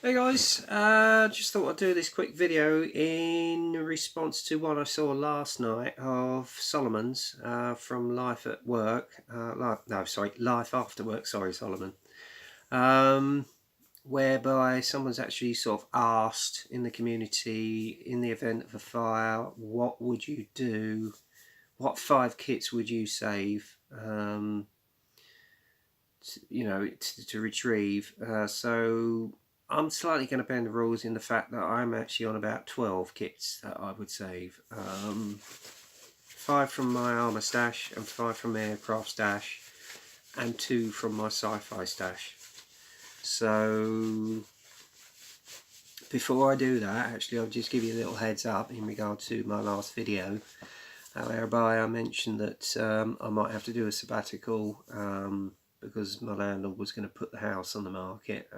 Hey guys, just thought I'd do this quick video in response to one I saw last night of Solomon's from Life at Work, Life After Work, sorry Solomon, whereby someone's actually sort of asked in the community, in the event of a fire, what would you do, what 5 kits would you save, to retrieve, so I'm slightly going to bend the rules in the fact that I'm actually on about 12 kits that I would save. 5 from my armour stash and 5 from my aircraft stash and 2 from my sci-fi stash. So before I do that, actually I'll just give you a little heads up in regard to my last video, whereby I mentioned that I might have to do a sabbatical because my landlord was going to put the house on the market.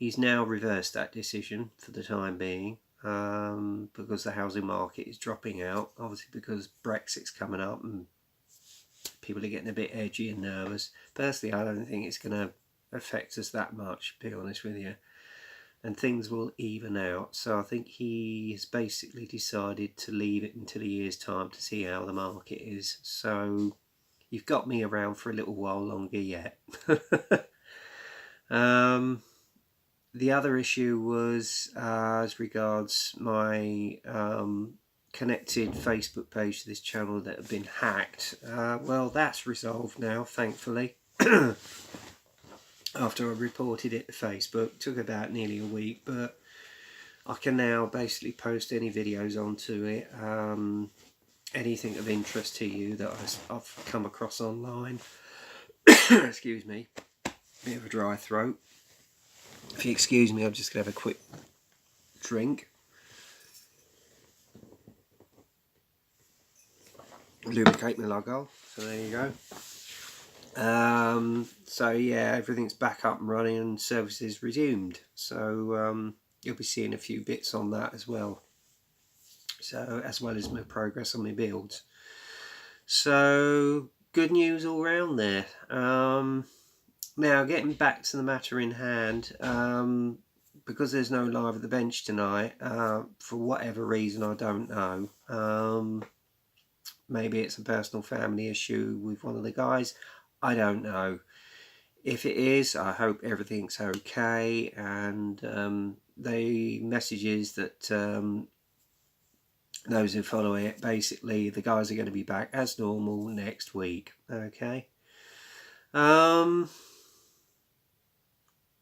He's now reversed that decision for the time being, because the housing market is dropping out, obviously because Brexit's coming up and people are getting a bit edgy and nervous. Personally, I don't think it's going to affect us that much, to be honest with you, and things will even out. So I think he has basically decided to leave it until a year's time to see how the market is. So you've got me around for a little while longer yet. The other issue was as regards my connected Facebook page to this channel that had been hacked. Well, that's resolved now, thankfully. After I reported it to Facebook, it took about nearly a week, but I can now basically post any videos onto it, anything of interest to you that I've come across online. Excuse me, bit of a dry throat. If you excuse me, I'm just going to have a quick drink. Lubricate my logo. So there you go. So yeah, everything's back up and running and services resumed. So you'll be seeing a few bits on that as well. So as well as my progress on my builds. So good news all round there. Now, getting back to the matter in hand, because there's no live at the bench tonight, for whatever reason, I don't know. Maybe it's a personal family issue with one of the guys. I don't know. If it is, I hope everything's okay. And the message is that those who follow it, basically, the guys are going to be back as normal next week. Okay.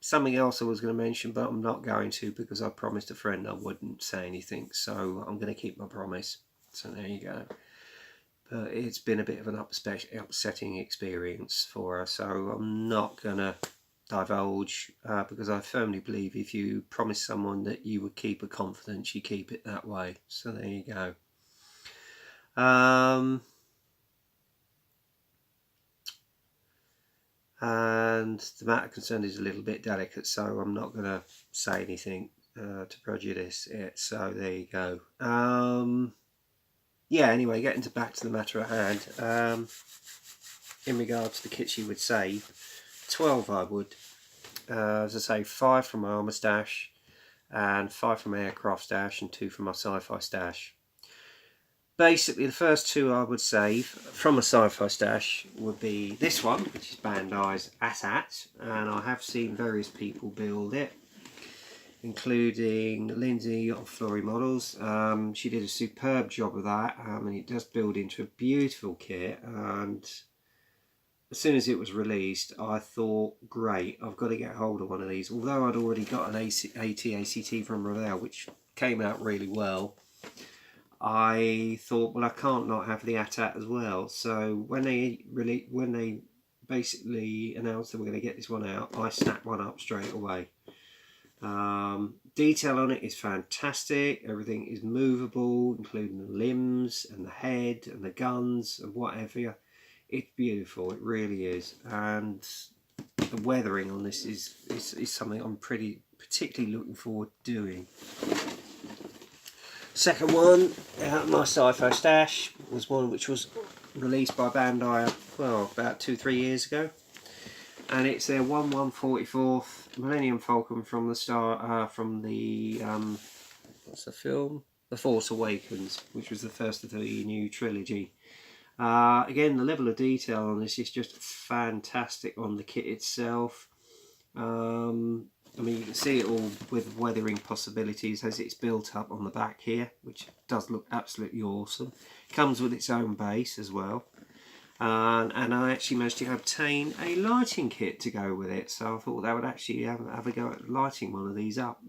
Something else I was going to mention, but I'm not going to because I promised a friend I wouldn't say anything, so I'm going to keep my promise. So there you go. But it's been a bit of an upsetting experience for her, so I'm not going to divulge, because I firmly believe if you promise someone that you would keep a confidence, you keep it that way. So there you go. And the matter concerned is a little bit delicate, so I'm not going to say anything to prejudice it. So there you go. Yeah, anyway, getting back to the matter at hand. In regards to the kits you would save, 12 I would. As I say, 5 from my armour stash, and 5 from my aircraft stash, and 2 from my sci-fi stash. Basically, the first 2 I would save from a sci-fi stash would be this one, which is Bandai's AT-AT, and I have seen various people build it, including Lindsay of Flory Models. She did a superb job of that, and it does build into a beautiful kit. And as soon as it was released, I thought, great, I've got to get hold of one of these. Although I'd already got an AT-ACT from Revell, which came out really well, I thought, well, I can't not have the AT-AT as well. So when they basically announced that we're going to get this one out, I snapped one up straight away. Detail on it is fantastic. Everything is movable, including the limbs and the head and the guns and whatever. It's beautiful, it really is. And the weathering on this is something I'm particularly looking forward to doing. Second one out of my sci-fi stash was one which was released by Bandai, well, about 2-3 years ago. and it's their 1144th Millennium Falcon from the what's the film? The Force Awakens, which was the first of the new trilogy. Again, the level of detail on this is just fantastic on the kit itself. I mean, you can see it all with weathering possibilities as it's built up on the back here, which does look absolutely awesome. Comes with its own base as well. And I actually managed to obtain a lighting kit to go with it, so I thought that would actually have a go at lighting one of these up.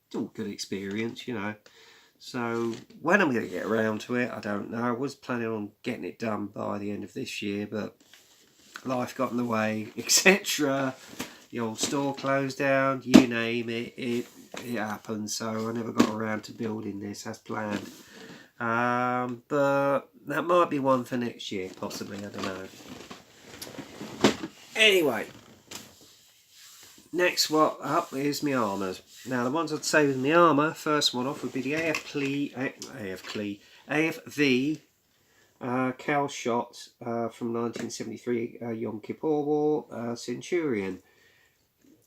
It's all good experience, you know. So when I'm going to get around to it, I don't know. I was planning on getting it done by the end of this year, but life got in the way, etc. The old store closed down, you name it, it happened, so I never got around to building this as planned. But that might be one for next year, possibly, I don't know. Anyway, next one up is my armours. Now the ones I'd say with my armour, first one off would be the AFV Cal Shot from 1973 Yom Kippur War Centurion.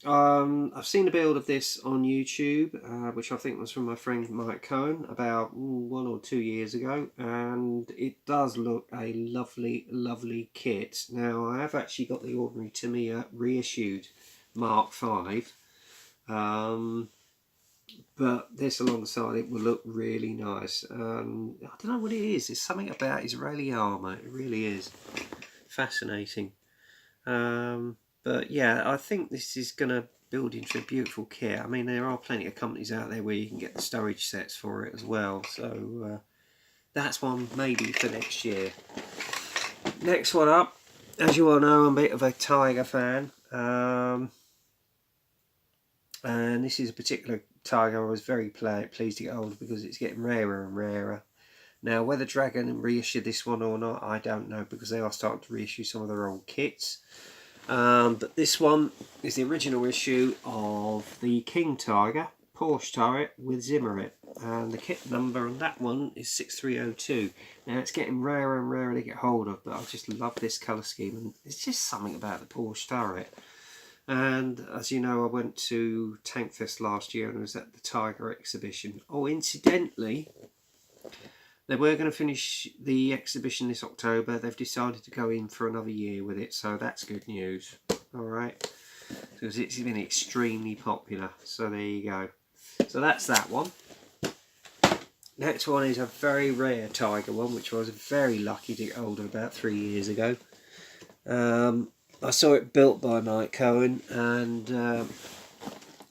I've seen a build of this on YouTube, which I think was from my friend Mike Cohen about 1 or 2 years ago, and it does look a lovely kit. Now I have actually got the ordinary Tamiya reissued Mark V, but this alongside it will look really nice. I don't know what it is, there's something about Israeli armour, it really is fascinating. But yeah, I think this is going to build into a beautiful kit. I mean, there are plenty of companies out there where you can get the storage sets for it as well. So that's one maybe for next year. Next one up, as you all know, I'm a bit of a Tiger fan. And this is a particular Tiger I was very pleased to get hold of because it's getting rarer and rarer. Now, whether Dragon reissued this one or not, I don't know, because they are starting to reissue some of their old kits. But this one is the original issue of the King Tiger Porsche turret with Zimmerit, and the kit number on that one is 6302. Now it's getting rarer and rarer to get hold of, but I just love this colour scheme, and it's just something about the Porsche turret. And as you know, I went to Tankfest last year and was at the Tiger exhibition. Oh, incidentally, they were going to finish the exhibition this October. They've decided to go in for another year with it, so that's good news. Alright, because it's been extremely popular. So there you go. So that's that one. Next one is a very rare Tiger one, which I was very lucky to get hold of about 3 years ago. I saw it built by Mike Cohen, and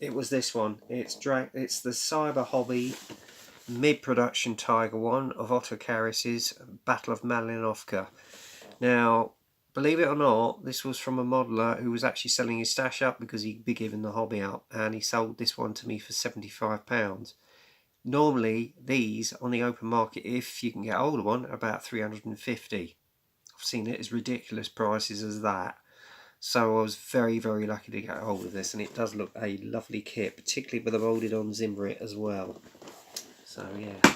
it was this one. It's the Cyber Hobby mid-production Tiger one of Otto Karis's Battle of Malinovka. Now, believe it or not, this was from a modeller who was actually selling his stash up because he'd be giving the hobby up, and he sold this one to me for £75. Normally, these on the open market, if you can get hold of one, are about £350. I've seen it as ridiculous prices as that. So I was very lucky to get hold of this, and it does look a lovely kit, particularly with a molded on Zimmerit as well. So yeah,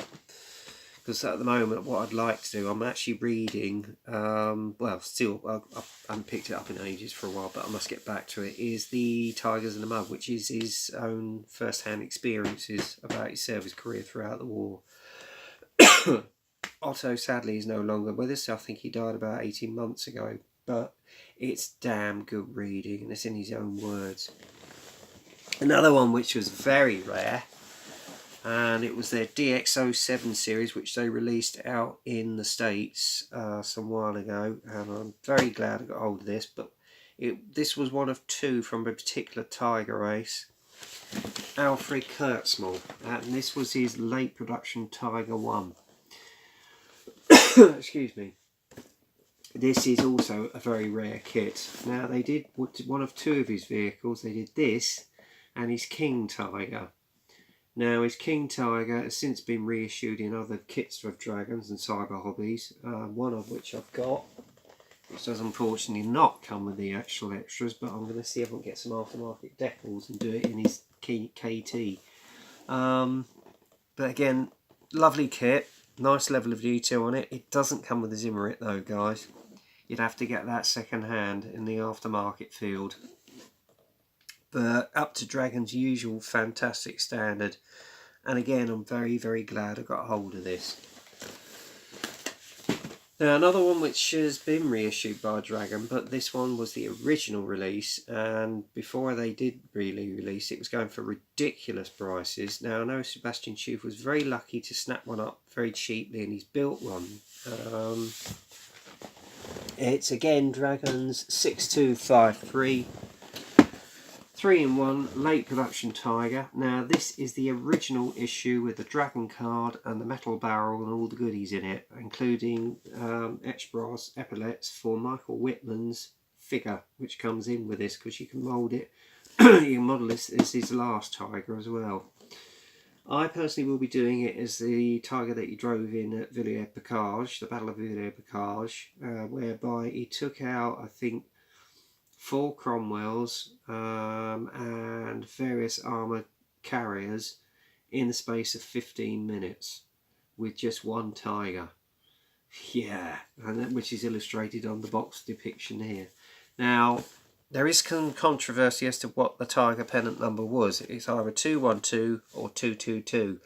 because at the moment what I'd like to do, I'm actually reading, well still, I haven't picked it up in ages for a while, but I must get back to it, is the Tigers in the Mud, which is his own first-hand experiences about his service career throughout the war. Otto sadly is no longer with us. I think he died about 18 months ago, but it's damn good reading, and it's in his own words. Another one which was very rare, and it was their DX07 series, which they released out in the States some while ago, and I'm very glad I got hold of this. But this was one of two from a particular Tiger race, Alfred Kurtzmal, and this was his late production Tiger 1. Excuse me. This is also a very rare kit. Now they did one of two of his vehicles. They did this and his King Tiger. Now his King Tiger has since been reissued in other kits of Dragons and Cyber Hobbies, one of which I've got, which does unfortunately not come with the actual extras, but I'm going to see if I can get some aftermarket decals and do it in his KT. But again, lovely kit, nice level of detail on it. It doesn't come with the Zimmerit though, guys. you'd have to get that second hand in the aftermarket field. But up to Dragon's usual fantastic standard. And again, I'm very, very glad I got hold of this. Now, another one which has been reissued by Dragon, but this one was the original release, and before they did really release it, was going for ridiculous prices. Now, I know Sebastian Schuf was very lucky to snap one up very cheaply, and he's built one. It's again Dragon's 6253 3-in-1 late production Tiger. Now this is the original issue with the Dragon card and the metal barrel and all the goodies in it, including etched brass epaulets for Michael Whitman's figure, which comes in with this because you can mould it. You can model this as his last Tiger as well. I personally will be doing it as the Tiger that he drove in at Villers-Bocage, the Battle of Villers-Bocage, whereby he took out, I think, 4 Cromwells and various armour carriers in the space of 15 minutes with just one Tiger. Yeah, and which is illustrated on the box depiction here. Now, there is some controversy as to what the Tiger pennant number was. It's either 212 or 222.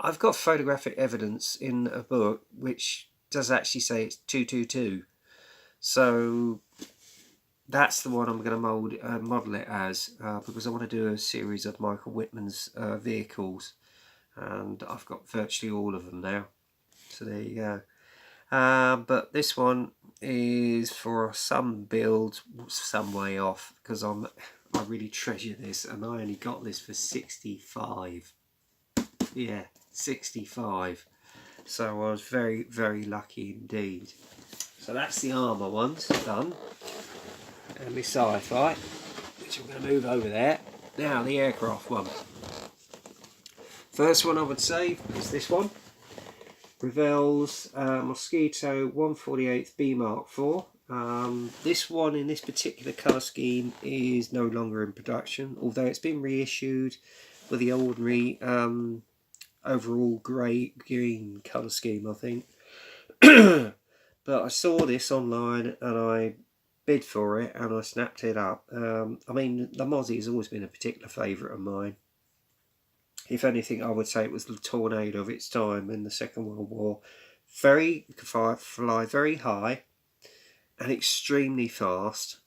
I've got photographic evidence in a book which does actually say it's 222. So that's the one I'm going to model it as, because I want to do a series of Michael Whitman's vehicles, and I've got virtually all of them now. So there you go. But this one is for some build some way off, because I really treasure this, and I only got this for 65. Yeah, 65. So I was very, very lucky indeed. So that's the armour ones done. And my sci-fi, which I'm going to move over there. Now the aircraft one. First one I would save is this one. Revell's Mosquito 148th B Mark IV. This one in this particular colour scheme is no longer in production, although it's been reissued with the ordinary overall green colour scheme, I think. But I saw this online and I bid for it and I snapped it up. I mean, the Mozzie has always been a particular favourite of mine. If anything, I would say it was the Tornado of its time in the Second World War. Could fly very high and extremely fast.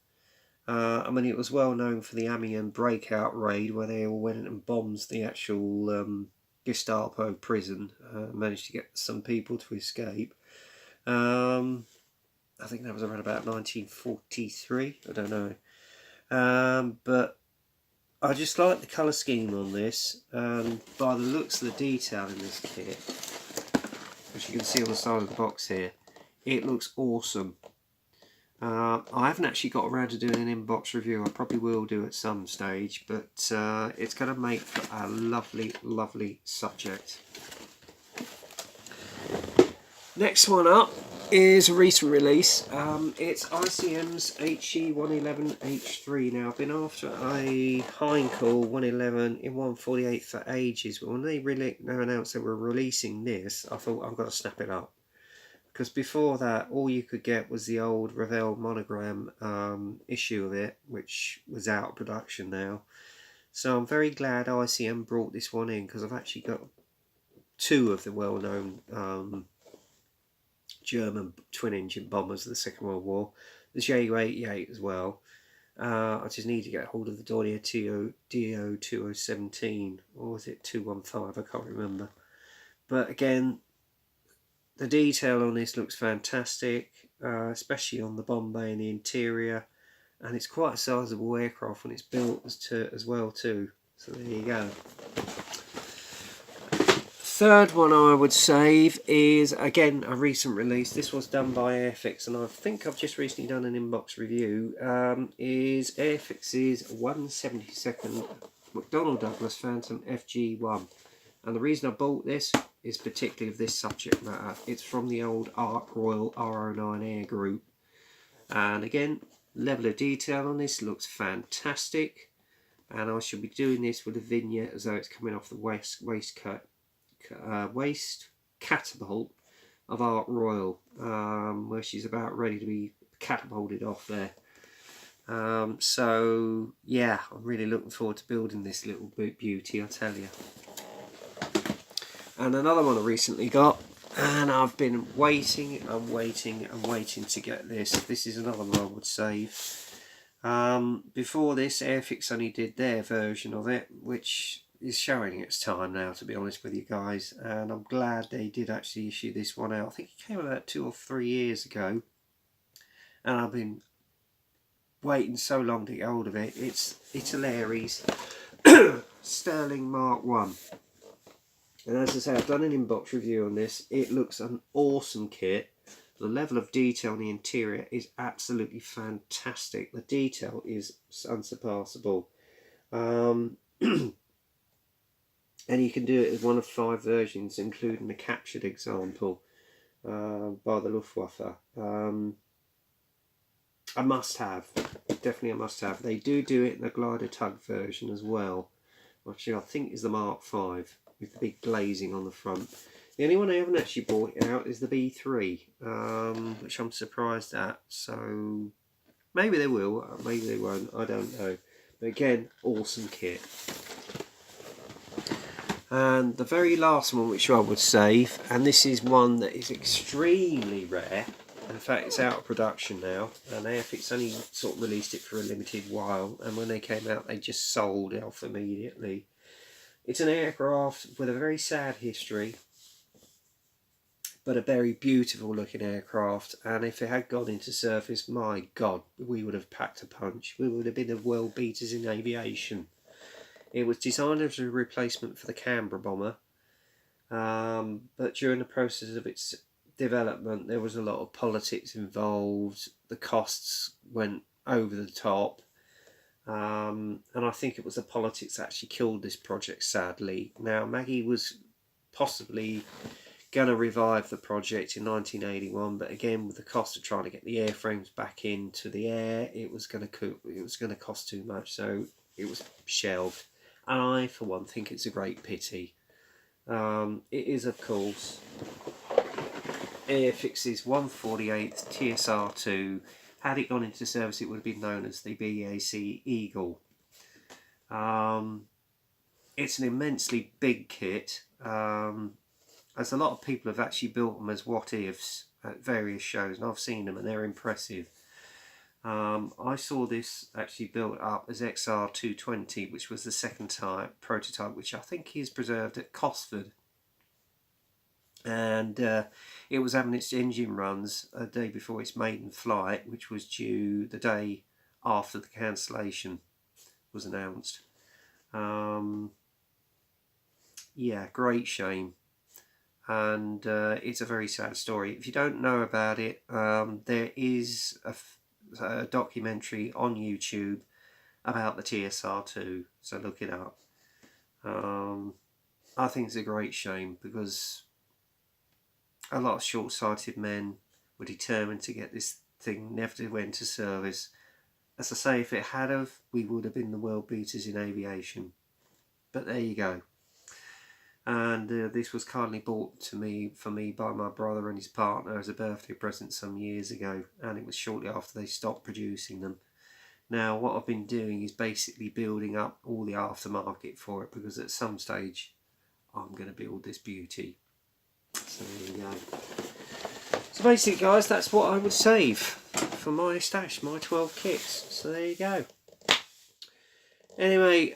I mean, it was well known for the Amiens breakout raid where they all went and bombed the actual Gestapo prison. Managed to get some people to escape. I think that was around about 1943. I don't know. But I just like the colour scheme on this, and by the looks of the detail in this kit, which you can see on the side of the box here, it looks awesome. I haven't actually got around to doing an in-box review. I probably will do at some stage, but it's going to make for a lovely, lovely subject. Next one up is a recent release. It's ICM's HE111H3. Now, I've been after a Heinkel 111 in 148 for ages, but when they announced they were releasing this, I thought I've got to snap it up. Because before that, all you could get was the old Revell monogram issue of it, which was out of production now. So I'm very glad ICM brought this one in, because I've actually got 2 of the well-known German twin-engine bombers of the Second World War. The Ju-88 as well. I just need to get hold of the Dornier DO 2017, or was it 215? I can't remember. But again, the detail on this looks fantastic, especially on the bomb bay and the interior, and it's quite a sizable aircraft when it's built as well too. So there you go. Third one I would save is again a recent release. This was done by Airfix, and I think I've just recently done an inbox review. Is Airfix's 172nd McDonnell Douglas Phantom FG1, and the reason I bought this is particularly of this subject matter. It's from the old Ark Royal R09 Air Group, and again, level of detail on this looks fantastic, and I should be doing this with a vignette as though it's coming off the waist catapult of Ark Royal, where she's about ready to be catapulted off there. So yeah, I'm really looking forward to building this little beauty, I tell you. And another one I recently got, and I've been waiting and waiting and waiting to get this. This is another one I would save. Before this, Airfix only did their version of it, which is showing its time now, to be honest with you guys, and I'm glad they did actually issue this one out. I think it came out about 2 or 3 years ago, and I've been waiting so long to get hold of it. It's Larry's Sterling Mark 1. And as I say, I've done an inbox review on this. It looks an awesome kit. The level of detail in the interior is absolutely fantastic. The detail is unsurpassable. And you can do it as one of 5 versions, including the captured example by the Luftwaffe. A must-have. Definitely a must-have. They do it in the glider tug version as well, which I think is the Mark 5 with the big glazing on the front. The only one I haven't actually bought it out is the B3, which I'm surprised at. So maybe they will, maybe they won't, I don't know. But again, awesome kit. And the very last one which I would save, and this is one that is extremely rare. In fact, it's out of production now, and Airfix only sort of released it for a limited while, and when they came out they just sold it off immediately. It's an aircraft with a very sad history, but a very beautiful looking aircraft, and if it had gone into service, my God, we would have packed a punch. We would have been the world beaters in aviation. It was designed as a replacement for the Canberra bomber, but during the process of its development there was a lot of politics involved. The costs went over the top, and I think it was the politics that actually killed this project, sadly. Now, Maggie was possibly going to revive the project in 1981, but again, with the cost of trying to get the airframes back into the air, it was going to cost too much, so it was shelved. And I, for one, think it's a great pity. It is, of course, Airfix's 148th TSR2. Had it gone into service, it would have been known as the BAC Eagle. It's an immensely big kit, as a lot of people have actually built them as what-ifs at various shows, and I've seen them and they're impressive. I saw this actually built up as XR220, which was the second prototype, which I think is preserved at Cosford. And it was having its engine runs a day before its maiden flight, which was due the day after the cancellation was announced. Yeah, great shame. And it's a very sad story. If you don't know about it, there is a documentary on YouTube about the TSR2, so look it up. I think it's a great shame, because a lot of short-sighted men were determined to get this thing never to went to service. As I say, if it had have, we would have been the world beaters in aviation. But there you go. And this was kindly bought for me by my brother and his partner as a birthday present some years ago, and it was shortly after they stopped producing them. Now, what I've been doing is basically building up all the aftermarket for it, because at some stage I'm going to build this beauty. So there you go. So basically, guys, that's what I would save for my stash, my 12 kits. So there you go. Anyway,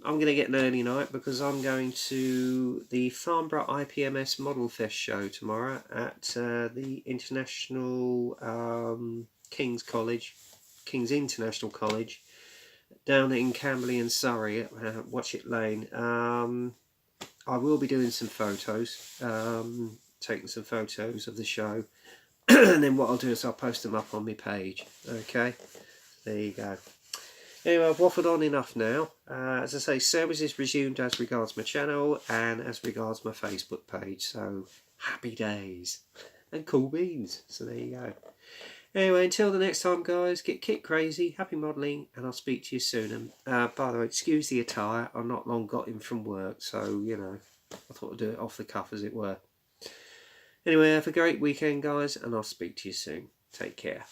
I'm going to get an early night, because I'm going to the Farnborough IPMS Model Fest show tomorrow at the International King's International College down in Camberley and Surrey at Watchet Lane. I will be doing some photos, taking some photos of the show, and then what I'll do is I'll post them up on my page. Okay, there you go. Anyway, I've waffled on enough now. As I say, service is resumed as regards my channel and as regards my Facebook page, so happy days and cool beans. So there you go. Anyway, until the next time, guys, get kit crazy, happy modelling, and I'll speak to you soon. And by the way, excuse the attire, I've not long got in from work, so, you know, I thought I'd do it off the cuff, as it were. Anyway, have a great weekend, guys, and I'll speak to you soon. Take care.